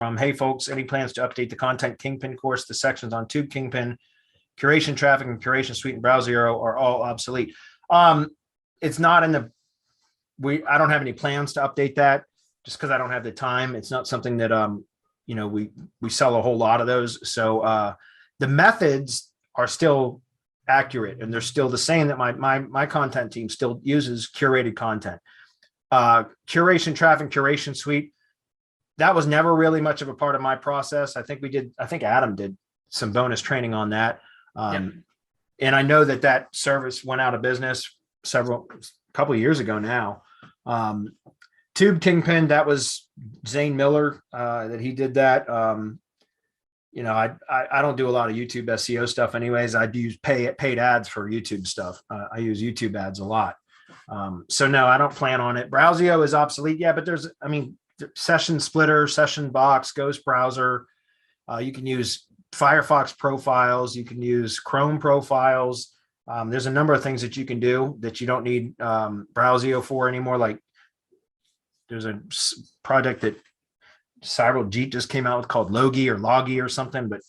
Hey folks, any plans to update the Content Kingpin course? The sections on Tube Kingpin, Curation Traffic, and Curation Suite and Browseo are all obsolete. It's not in the, I don't have any plans to update that just because I don't have the time. It's not something that, we sell a whole lot of those. So the methods are still accurate and they're still the same that my content team still uses curated content. Curation Traffic, Curation Suite, that was never really much of a part of my process. I think Adam did some bonus training on that. And I know that service went out of business couple of years ago now. Tube Kingpin, that was Zane Miller that he did that. I don't do a lot of YouTube SEO stuff anyways. I do use paid ads for YouTube stuff. I use YouTube ads a lot. So no, I don't plan on it. Browseo is obsolete. Yeah, but Session Splitter, Session Box, Ghost Browser. You can use Firefox profiles. You can use Chrome profiles. There's a number of things that you can do that you don't need Browseo for anymore. Like there's a project that Cyberjeet just came out with called Logi or something, but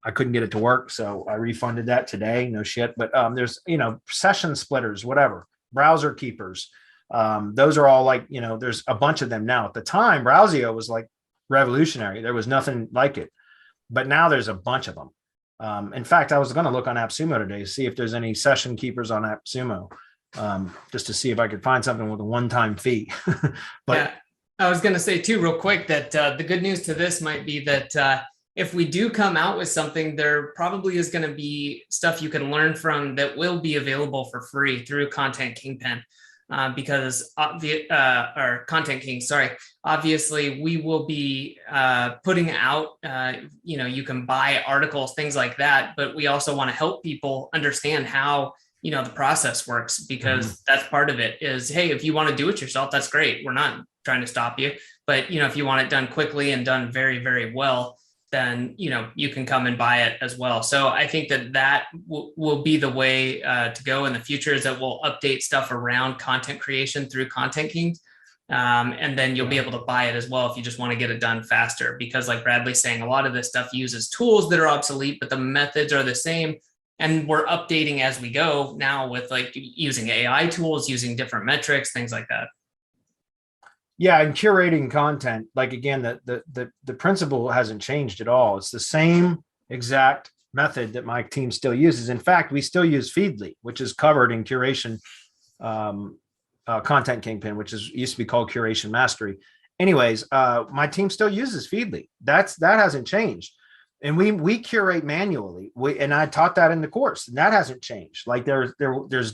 I couldn't get it to work. So I refunded that today. No shit. But there's, session splitters, whatever, browser keepers. Those are all like, there's a bunch of them now. At the time, Browseo was like revolutionary. There was nothing like it, but now there's a bunch of them. In fact, I was going to look on AppSumo today to see if there's any session keepers on AppSumo, just to see if I could find something with a one-time fee. But yeah, I was going to say too, real quick, that the good news to this might be that if we do come out with something, there probably is going to be stuff you can learn from that will be available for free through Content Kingpin. Because or Content King, sorry, obviously we will be putting out, you can buy articles, things like that, but we also want to help people understand how, the process works, because that's part of it is, hey, if you want to do it yourself, that's great. We're not trying to stop you, but if you want it done quickly and done very, very well, then, you can come and buy it as well. So I think that will be the way to go in the future, is that we'll update stuff around content creation through Content King. And then you'll be able to buy it as well if you just want to get it done faster, because like Bradley's saying, a lot of this stuff uses tools that are obsolete, but the methods are the same. And we're updating as we go now with like using AI tools, using different metrics, things like that. Yeah, and curating content, like again, the principle hasn't changed at all. It's the same exact method that my team still uses. In fact, we still use Feedly, which is covered in Curation Content Kingpin, which used to be called Curation Mastery. Anyways, my team still uses Feedly. That hasn't changed. And we curate manually. And I taught that in the course, and that hasn't changed. Like there's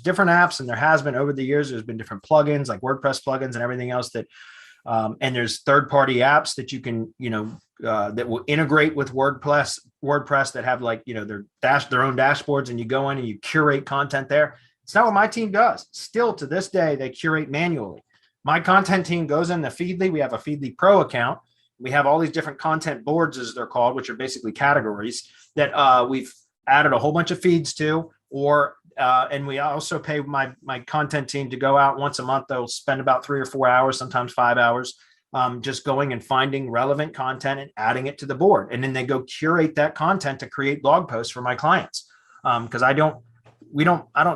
different apps, and there has been over the years. There's been different plugins like WordPress plugins and everything else that, and there's third-party apps that you can, that will integrate with WordPress that have like, their own dashboards, and you go in and you curate content there. It's not what my team does. Still to this day, they curate manually. My content team goes in the Feedly. We have a Feedly Pro account. We have all these different content boards, as they're called, which are basically categories that we've added a whole bunch of feeds to, and we also pay my content team to go out once a month. They'll spend about 3 or 4 hours, sometimes 5 hours, just going and finding relevant content and adding it to the board. And then they go curate that content to create blog posts for my clients. Because I don't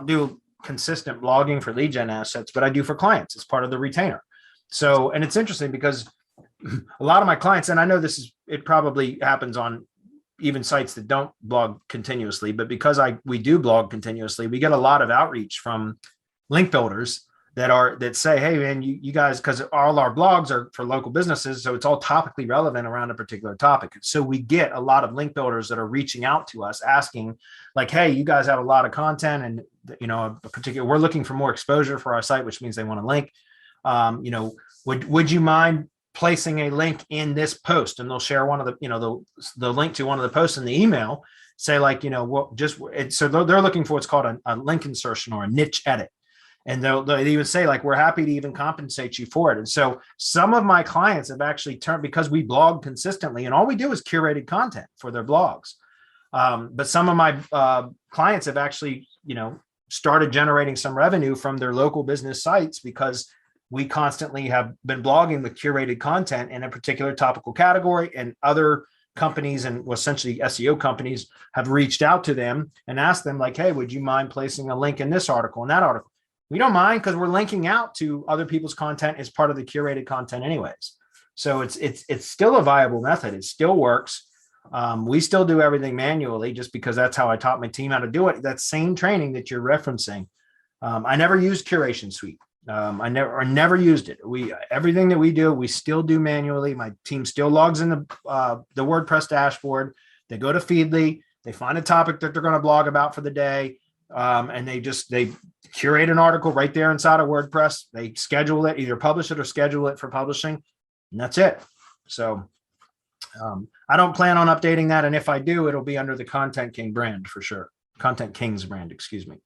do consistent blogging for lead gen assets, but I do for clients. It's part of the retainer. So, and it's interesting because a lot of my clients, and I know it probably happens on even sites that don't blog continuously, but because we do blog continuously, we get a lot of outreach from link builders that say, hey man, you guys, because all our blogs are for local businesses, so it's all topically relevant around a particular topic. So we get a lot of link builders that are reaching out to us asking like, hey, you guys have a lot of content, and we're looking for more exposure for our site, which means they want to link. Would you mind placing a link in this post? And they'll share one of the link to one of the posts in the email, say like, so they're looking for what's called a link insertion or a niche edit. And they'll even say like, we're happy to even compensate you for it. And so some of my clients have actually turned, because we blog consistently and all we do is curated content for their blogs. But some of my clients have actually, started generating some revenue from their local business sites because we constantly have been blogging with curated content in a particular topical category, and other companies and essentially SEO companies have reached out to them and asked them like, hey, would you mind placing a link in this article and that article? We don't mind, because we're linking out to other people's content as part of the curated content anyways. So it's still a viable method. It still works. We still do everything manually just because that's how I taught my team how to do it. That same training that you're referencing. I never used Curation Suite. I never used it. Everything that we do, we still do manually. My team still logs in the WordPress dashboard. They go to Feedly. They find a topic that they're going to blog about for the day. And they curate an article right there inside of WordPress. They schedule it, either publish it or schedule it for publishing, and that's it. So I don't plan on updating that. And if I do, it'll be under the Content King brand for sure. Content King's brand, excuse me.